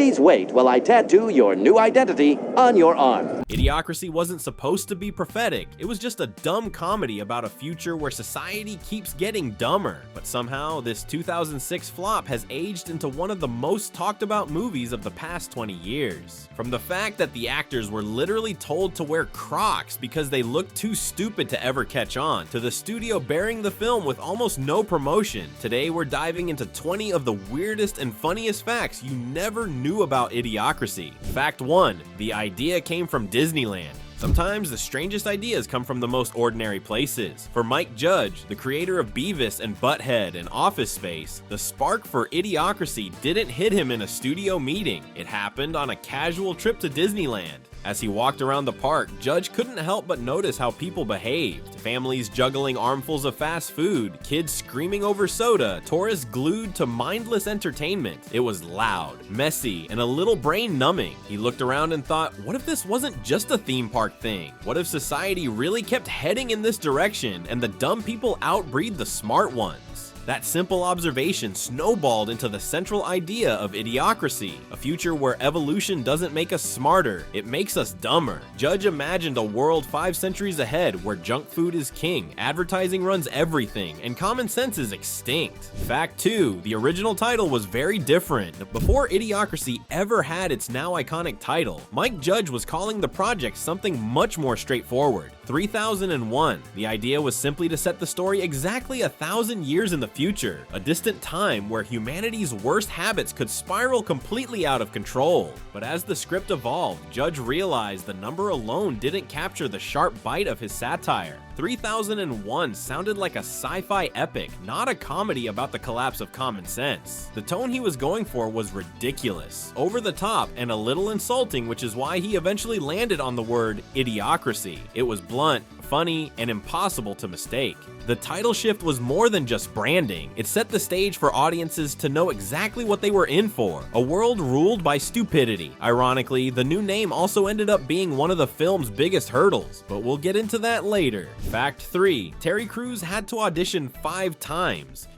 Please wait while I tattoo your new identity on your arm. Idiocracy wasn't supposed to be prophetic. It was just a dumb comedy about a future where society keeps getting dumber. But somehow, this 2006 flop has aged into one of the most talked about movies of the past 20 years. From the fact that the actors were literally told to wear Crocs because they looked too stupid to ever catch on, to the studio bearing the film with almost no promotion. Today we're diving into 20 of the weirdest and funniest facts you never knew about Idiocracy. Fact 1. The idea came from Disneyland. Sometimes the strangest ideas come from the most ordinary places. For Mike Judge, the creator of Beavis and Butthead and Office Space, the spark for Idiocracy didn't hit him in a studio meeting. It happened on a casual trip to Disneyland. As he walked around the park, Judge couldn't help but notice how people behaved. Families juggling armfuls of fast food, kids screaming over soda, tourists glued to mindless entertainment. It was loud, messy, and a little brain-numbing. He looked around and thought, what if this wasn't just a theme park thing? What if society really kept heading in this direction and the dumb people outbreed the smart ones? That simple observation snowballed into the central idea of Idiocracy, a future where evolution doesn't make us smarter, it makes us dumber. Judge imagined a world 5 centuries ahead where junk food is king, advertising runs everything, and common sense is extinct. Fact 2. The original title was very different. Before Idiocracy ever had its now iconic title, Mike Judge was calling the project something much more straightforward. 3001. The idea was simply to set the story exactly 1,000 years in the future, a distant time where humanity's worst habits could spiral completely out of control. But as the script evolved, Judge realized the number alone didn't capture the sharp bite of his satire. 3001 sounded like a sci-fi epic, not a comedy about the collapse of common sense. The tone he was going for was ridiculous, over the top, and a little insulting, which is why he eventually landed on the word Idiocracy. It was blunt, funny, and impossible to mistake. The title shift was more than just branding. It set the stage for audiences to know exactly what they were in for, a world ruled by stupidity. Ironically, the new name also ended up being one of the film's biggest hurdles, but we'll get into that later. Fact 3. Terry Crews had to audition 5 times.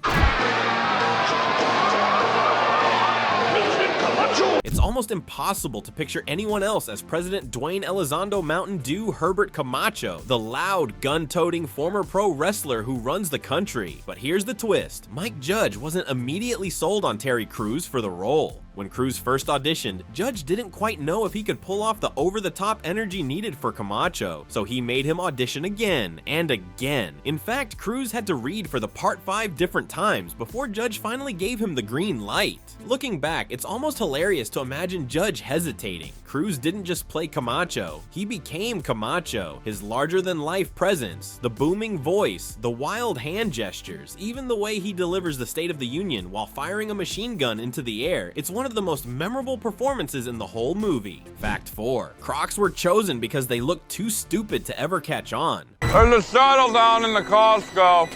It's almost impossible to picture anyone else as President Dwayne Elizondo Mountain Dew Herbert Camacho, the loud, gun-toting former pro wrestler who runs the country. But here's the twist. Mike Judge wasn't immediately sold on Terry Crews for the role. When Crews first auditioned, Judge didn't quite know if he could pull off the over-the-top energy needed for Camacho, so he made him audition again and again. In fact, Crews had to read for the part 5 different times before Judge finally gave him the green light. Looking back, it's almost hilarious to imagine Judge hesitating. Crews didn't just play Camacho, he became Camacho. His larger-than-life presence, the booming voice, the wild hand gestures, even the way he delivers the State of the Union while firing a machine gun into the air, it's one of the most memorable performances in the whole movie. Fact 4. Crocs were chosen because they looked too stupid to ever catch on. There's a shuttle down in the Costco.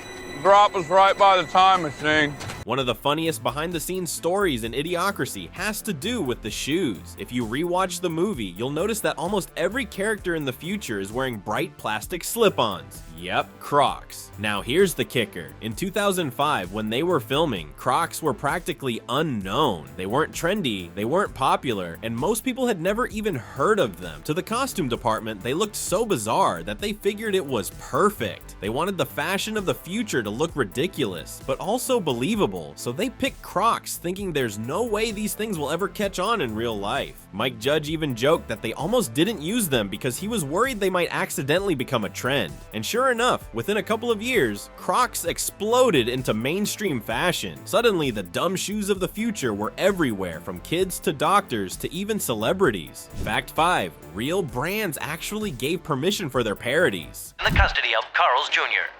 Drop us right by the time machine. One of the funniest behind-the-scenes stories in Idiocracy has to do with the shoes. If you rewatch the movie, you'll notice that almost every character in the future is wearing bright plastic slip-ons. Yep, Crocs. Now here's the kicker. In 2005, when they were filming, Crocs were practically unknown. They weren't trendy, they weren't popular, and most people had never even heard of them. To the costume department, they looked so bizarre that they figured it was perfect. They wanted the fashion of the future to look ridiculous, but also believable, so they picked Crocs thinking there's no way these things will ever catch on in real life. Mike Judge even joked that they almost didn't use them because he was worried they might accidentally become a trend. And sure enough, within a couple of years, Crocs exploded into mainstream fashion. Suddenly, the dumb shoes of the future were everywhere, from kids to doctors to even celebrities. Fact 5. Real brands actually gave permission for their parodies. In the custody of Carl's Jr.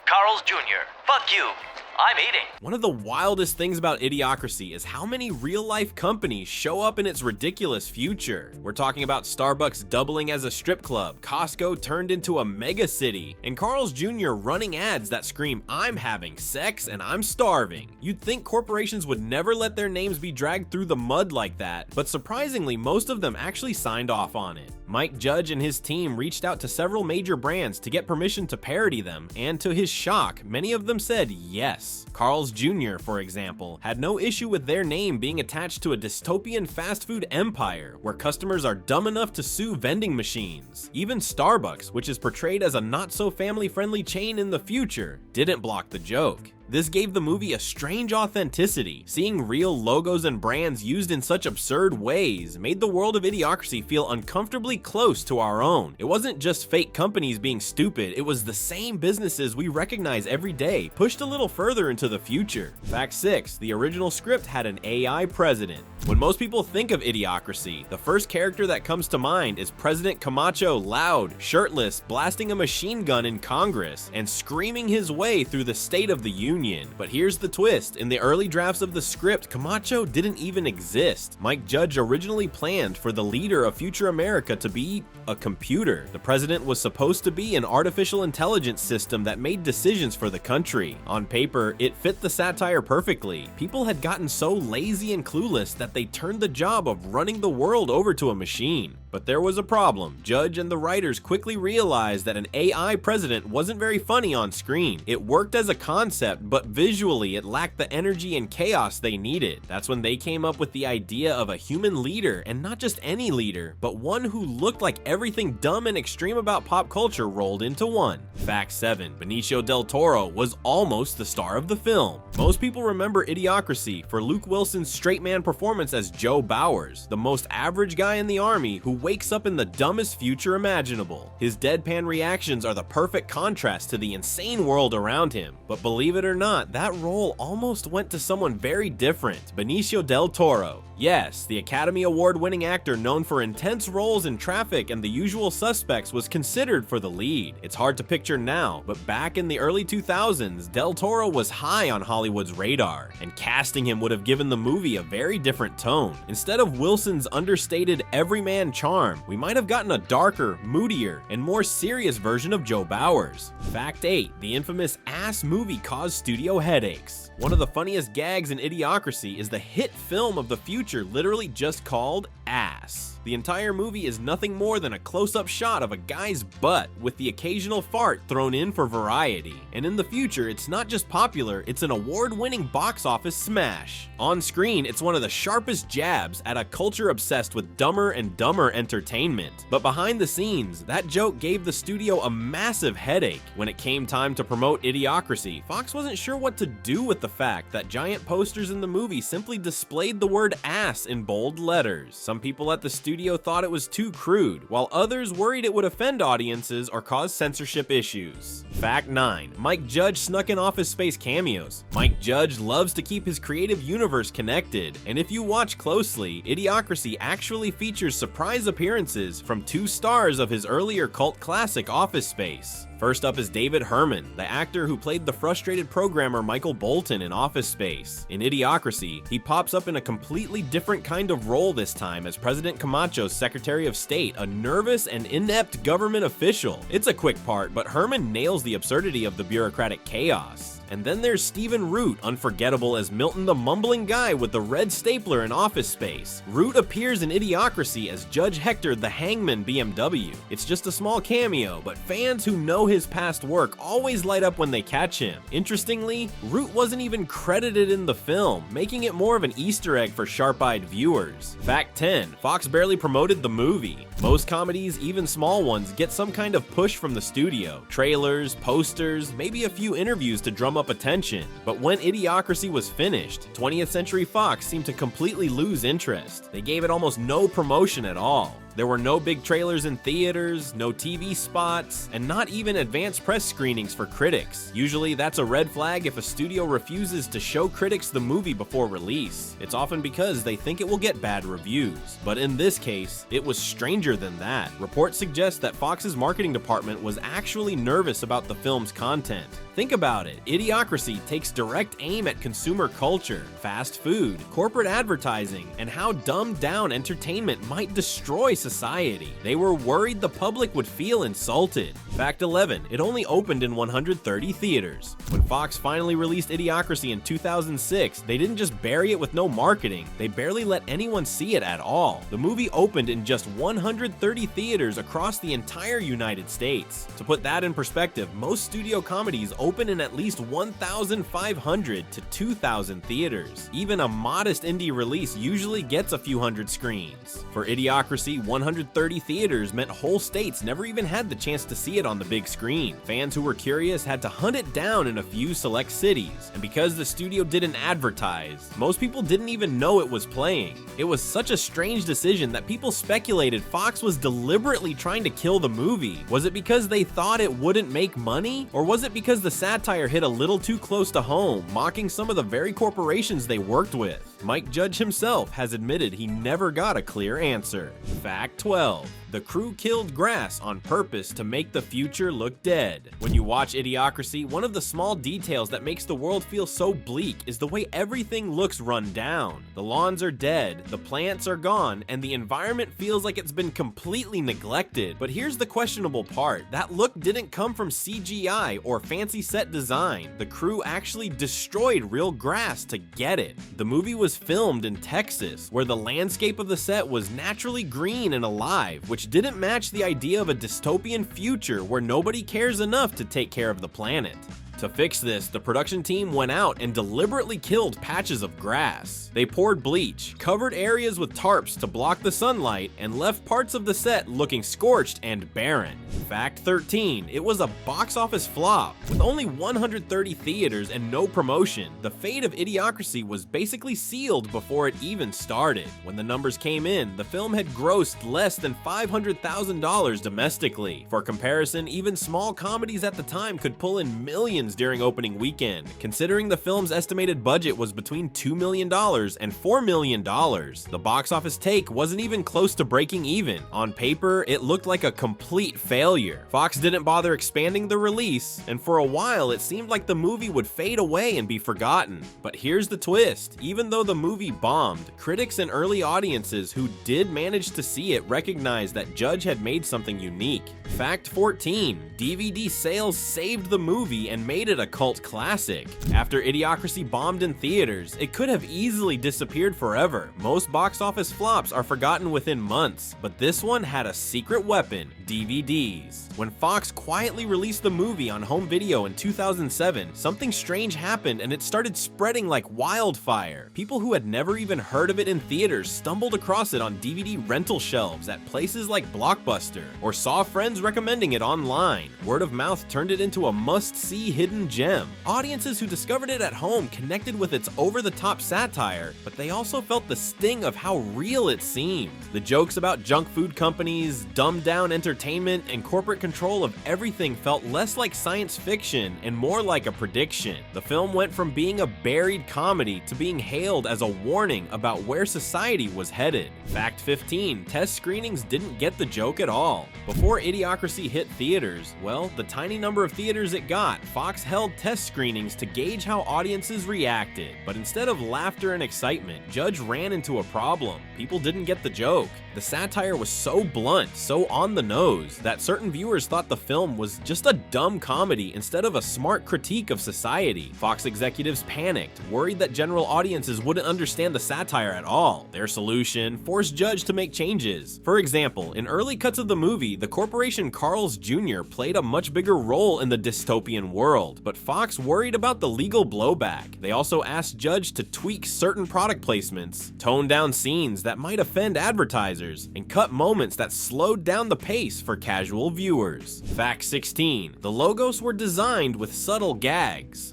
Carl's Jr. Fuck you. I'm eating. One of the wildest things about Idiocracy is how many real-life companies show up in its ridiculous future. We're talking about Starbucks doubling as a strip club, Costco turned into a mega city, and Carl's Jr. running ads that scream, "I'm having sex and I'm starving." You'd think corporations would never let their names be dragged through the mud like that, but surprisingly, most of them actually signed off on it. Mike Judge and his team reached out to several major brands to get permission to parody them, and to his shock, many of them said yes. ass. Carl's Jr., for example, had no issue with their name being attached to a dystopian fast food empire where customers are dumb enough to sue vending machines. Even Starbucks, which is portrayed as a not-so-family-friendly chain in the future, didn't block the joke. This gave the movie a strange authenticity. Seeing real logos and brands used in such absurd ways made the world of Idiocracy feel uncomfortably close to our own. It wasn't just fake companies being stupid, it was the same businesses we recognize every day, pushed a little further into the future. Fact 6. The original script had an AI president. When most people think of Idiocracy, the first character that comes to mind is President Camacho, loud, shirtless, blasting a machine gun in Congress, and screaming his way through the State of the Union. But here's the twist. In the early drafts of the script, Camacho didn't even exist. Mike Judge originally planned for the leader of future America to be a computer. The president was supposed to be an artificial intelligence system that made decisions for the country. On paper, it fit the satire perfectly. People had gotten so lazy and clueless that they turned the job of running the world over to a machine. But there was a problem. Judge and the writers quickly realized that an AI president wasn't very funny on screen. It worked as a concept, but visually it lacked the energy and chaos they needed. That's when they came up with the idea of a human leader, and not just any leader, but one who looked like everything dumb and extreme about pop culture rolled into one. Fact 7. Benicio del Toro was almost the star of the film. Most people remember Idiocracy for Luke Wilson's straight man performance as Joe Bowers, the most average guy in the army who wakes up in the dumbest future imaginable. His deadpan reactions are the perfect contrast to the insane world around him. But believe it or not, that role almost went to someone very different, Benicio del Toro. Yes, the Academy Award-winning actor known for intense roles in Traffic and The Usual Suspects was considered for the lead. It's hard to picture now, but back in the early 2000s, Del Toro was high on Hollywood's radar, and casting him would have given the movie a very different tone. Instead of Wilson's understated everyman charm, we might have gotten a darker, moodier, and more serious version of Joe Bowers. Fact 8. The infamous ass movie caused studio headaches. One of the funniest gags in Idiocracy is the hit film of the future literally just called Ass. The entire movie is nothing more than a close-up shot of a guy's butt with the occasional fart thrown in for variety. And in the future, it's not just popular, it's an award-winning box office smash. On screen, it's one of the sharpest jabs at a culture obsessed with dumber and dumber entertainment. But behind the scenes, that joke gave the studio a massive headache. When it came time to promote Idiocracy, Fox wasn't sure what to do with the fact that giant posters in the movie simply displayed the word ass in bold letters. Some people at the studio thought it was too crude, while others worried it would offend audiences or cause censorship issues. Fact 9. Mike Judge snuck in Office Space cameos. Mike Judge loves to keep his creative universe connected, and if you watch closely, Idiocracy actually features surprise appearances from 2 stars of his earlier cult classic Office Space. First up is David Herman, the actor who played the frustrated programmer Michael Bolton in Office Space. In Idiocracy, he pops up in a completely different kind of role this time as President Camacho's Secretary of State, a nervous and inept government official. It's a quick part, but Herman nails the absurdity of the bureaucratic chaos. And then there's Stephen Root, unforgettable as Milton the mumbling guy with the red stapler in Office Space. Root appears in Idiocracy as Judge Hector the Hangman BMW. It's just a small cameo, but fans who know his past work always light up when they catch him. Interestingly, Root wasn't even credited in the film, making it more of an Easter egg for sharp-eyed viewers. Fact 10. Fox barely promoted the movie. Most comedies, even small ones, get some kind of push from the studio. Trailers, posters, maybe a few interviews to drum up attention. But when Idiocracy was finished, 20th Century Fox seemed to completely lose interest. They gave it almost no promotion at all. There were no big trailers in theaters, no TV spots, and not even advanced press screenings for critics. Usually that's a red flag if a studio refuses to show critics the movie before release. It's often because they think it will get bad reviews. But in this case, it was stranger than that. Reports suggest that Fox's marketing department was actually nervous about the film's content. Think about it. Idiocracy takes direct aim at consumer culture, fast food, corporate advertising, and how dumbed down entertainment might destroy society. They were worried the public would feel insulted. Fact 11, it only opened in 130 theaters. When Fox finally released Idiocracy in 2006, they didn't just bury it with no marketing, they barely let anyone see it at all. The movie opened in just 130 theaters across the entire United States. To put that in perspective, most studio comedies open in at least 1,500 to 2,000 theaters. Even a modest indie release usually gets a few hundred screens. For Idiocracy, 130 theaters meant whole states never even had the chance to see it on the big screen. Fans who were curious had to hunt it down in a few select cities, and because the studio didn't advertise, most people didn't even know it was playing. It was such a strange decision that people speculated Fox was deliberately trying to kill the movie. Was it because they thought it wouldn't make money? Or was it because the satire hit a little too close to home, mocking some of the very corporations they worked with? Mike Judge himself has admitted he never got a clear answer. Fact 12. The crew killed grass on purpose to make the future look dead. When you watch Idiocracy, one of the small details that makes the world feel so bleak is the way everything looks run down. The lawns are dead, the plants are gone, and the environment feels like it's been completely neglected. But here's the questionable part. That look didn't come from CGI or fancy set design. The crew actually destroyed real grass to get it. The movie was filmed in Texas, where the landscape of the set was naturally green and alive, which didn't match the idea of a dystopian future where nobody cares enough to take care of the planet. To fix this, the production team went out and deliberately killed patches of grass. They poured bleach, covered areas with tarps to block the sunlight, and left parts of the set looking scorched and barren. Fact 13, it was a box office flop. With only 130 theaters and no promotion, the fate of Idiocracy was basically sealed before it even started. When the numbers came in, the film had grossed less than $500,000 domestically. For comparison, even small comedies at the time could pull in millions during opening weekend. Considering the film's estimated budget was between $2 million and $4 million, the box office take wasn't even close to breaking even. On paper, it looked like a complete failure. Fox didn't bother expanding the release, and for a while it seemed like the movie would fade away and be forgotten. But here's the twist. Even though the movie bombed, critics and early audiences who did manage to see it recognized that Judge had made something unique. Fact 14, DVD sales saved the movie and made it a cult classic. After Idiocracy bombed in theaters, it could have easily disappeared forever. Most box office flops are forgotten within months, but this one had a secret weapon: DVDs. When Fox quietly released the movie on home video in 2007, something strange happened and it started spreading like wildfire. People who had never even heard of it in theaters stumbled across it on DVD rental shelves at places like Blockbuster, or saw friends recommending it online. Word of mouth turned it into a must-see hidden gem. Audiences who discovered it at home connected with its over-the-top satire, but they also felt the sting of how real it seemed. The jokes about junk food companies, dumbed-down entertainment, and corporate control of everything felt less like science fiction and more like a prediction. The film went from being a buried comedy to being hailed as a warning about where society was headed. Fact 15, test screenings didn't get the joke at all. Before Idiocracy hit theaters, well, the tiny number of theaters it got, Fox held test screenings to gauge how audiences reacted. But instead of laughter and excitement, Judge ran into a problem. People didn't get the joke. The satire was so blunt, so on the nose, that certain viewers thought the film was just a dumb comedy instead of a smart critique of society. Fox executives panicked, worried that general audiences wouldn't understand the satire at all. Their solution: force Judge to make changes. For example, in early cuts of the movie, the corporation Carl's Jr. played a much bigger role in the dystopian world, but Fox worried about the legal blowback. They also asked Judge to tweak certain product placements, tone down scenes that might offend advertisers, and cut moments that slowed down the pace for casual viewers. Fact 16, the logos were designed with subtle gags.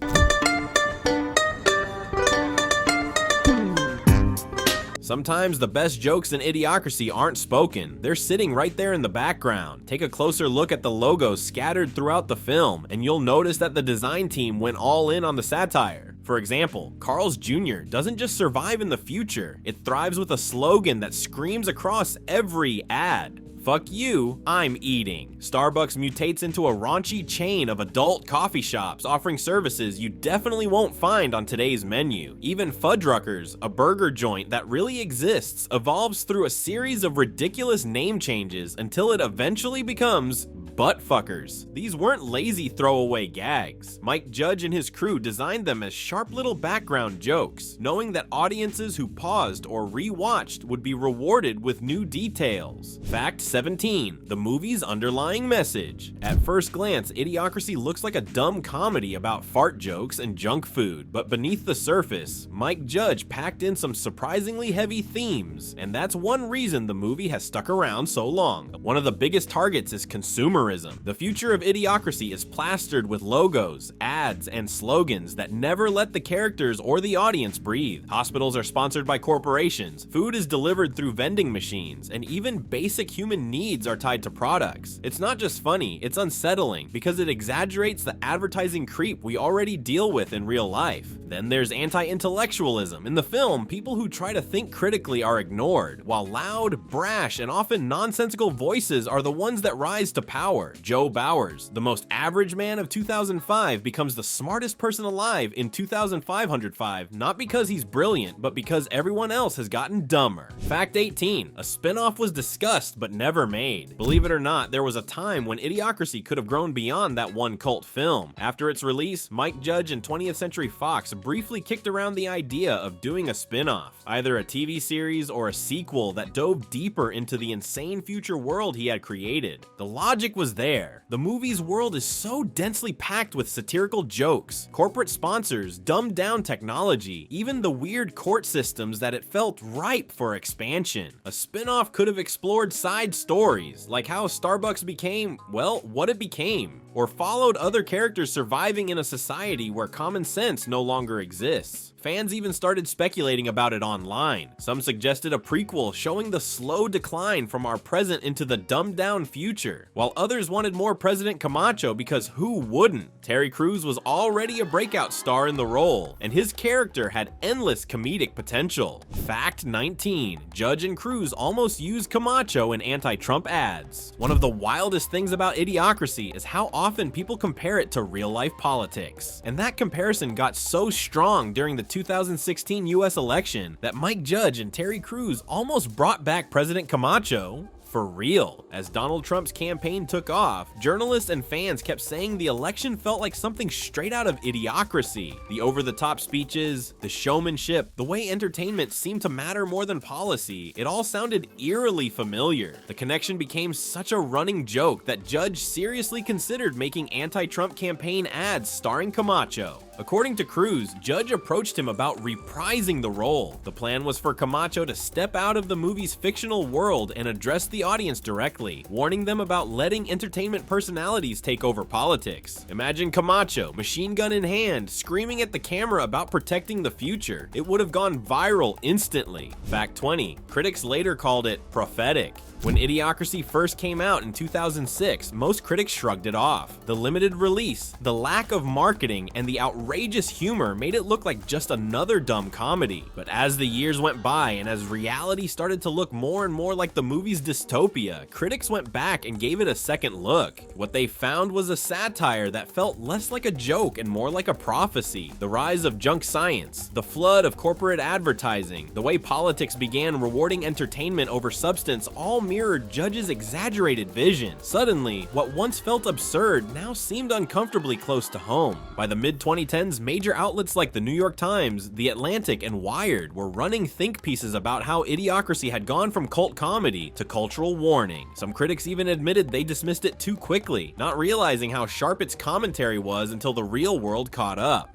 Sometimes the best jokes in Idiocracy aren't spoken, they're sitting right there in the background. Take a closer look at the logos scattered throughout the film, and you'll notice that the design team went all in on the satire. For example, Carl's Jr. doesn't just survive in the future, it thrives with a slogan that screams across every ad. Fuck you, I'm eating. Starbucks mutates into a raunchy chain of adult coffee shops offering services you definitely won't find on today's menu. Even Fuddruckers, a burger joint that really exists, evolves through a series of ridiculous name changes until it eventually becomes Buttfuckers. These weren't lazy throwaway gags. Mike Judge and his crew designed them as sharp little background jokes, knowing that audiences who paused or re-watched would be rewarded with new details. Fact 17. The movie's underlying message. At first glance, Idiocracy looks like a dumb comedy about fart jokes and junk food, but beneath the surface, Mike Judge packed in some surprisingly heavy themes, and that's one reason the movie has stuck around so long. One of the biggest targets is consumerism. The future of Idiocracy is plastered with logos, ads, and slogans that never let the characters or the audience breathe. Hospitals are sponsored by corporations, food is delivered through vending machines, and even basic human needs are tied to products. It's not just funny, it's unsettling because it exaggerates the advertising creep we already deal with in real life. Then there's anti-intellectualism. In the film, people who try to think critically are ignored, while loud, brash, and often nonsensical voices are the ones that rise to power. Joe Bowers, the most average man of 2005, becomes the smartest person alive in 2505, not because he's brilliant, but because everyone else has gotten dumber. Fact 18. A spin-off was discussed but never made. Believe it or not, there was a time when Idiocracy could have grown beyond that one cult film. After its release, Mike Judge and 20th Century Fox briefly kicked around the idea of doing a spin-off, either a TV series or a sequel that dove deeper into the insane future world he had created. The logic was there. The movie's world is so densely packed with satirical jokes, corporate sponsors, dumbed down technology, even the weird court systems that it felt ripe for expansion. A spin-off could have explored side stories, like how Starbucks became, well, what it became, or followed other characters surviving in a society where common sense no longer exists. Fans even started speculating about it online. Some suggested a prequel showing the slow decline from our present into the dumbed down future, while others wanted more President Camacho because who wouldn't? Terry Crews was already a breakout star in the role, and his character had endless comedic potential. Fact 19. Judge and Crews almost used Camacho in anti-Trump ads. One of the wildest things about Idiocracy is how often people compare it to real-life politics, and that comparison got so strong during the 2016 US election that Mike Judge and Terry Crews almost brought back President Camacho for real. As Donald Trump's campaign took off, journalists and fans kept saying the election felt like something straight out of Idiocracy. The over-the-top speeches, the showmanship, the way entertainment seemed to matter more than policy, it all sounded eerily familiar. The connection became such a running joke that Judge seriously considered making anti-Trump campaign ads starring Camacho. According to Crews, Judge approached him about reprising the role. The plan was for Camacho to step out of the movie's fictional world and address the audience directly, warning them about letting entertainment personalities take over politics. Imagine Camacho, machine gun in hand, screaming at the camera about protecting the future. It would have gone viral instantly. Fact 20. Critics later called it prophetic. When Idiocracy first came out in 2006, most critics shrugged it off. The limited release, the lack of marketing, and the outrageous humor made it look like just another dumb comedy. But as the years went by and as reality started to look more and more like the movie's dystopia, critics went back and gave it a second look. What they found was a satire that felt less like a joke and more like a prophecy. The rise of junk science, the flood of corporate advertising, the way politics began rewarding entertainment over substance all mirrored Judge's exaggerated vision. Suddenly, what once felt absurd now seemed uncomfortably close to home. By the mid-2010s, major outlets like the New York Times, The Atlantic, and Wired were running think pieces about how Idiocracy had gone from cult comedy to cultural warning. Some critics even admitted they dismissed it too quickly, not realizing how sharp its commentary was until the real world caught up.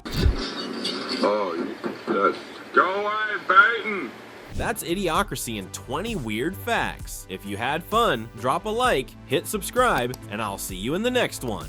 Oh, yes. Go away, Peyton! That's Idiocracy in 20 weird facts. If you had fun, drop a like, hit subscribe, and I'll see you in the next one.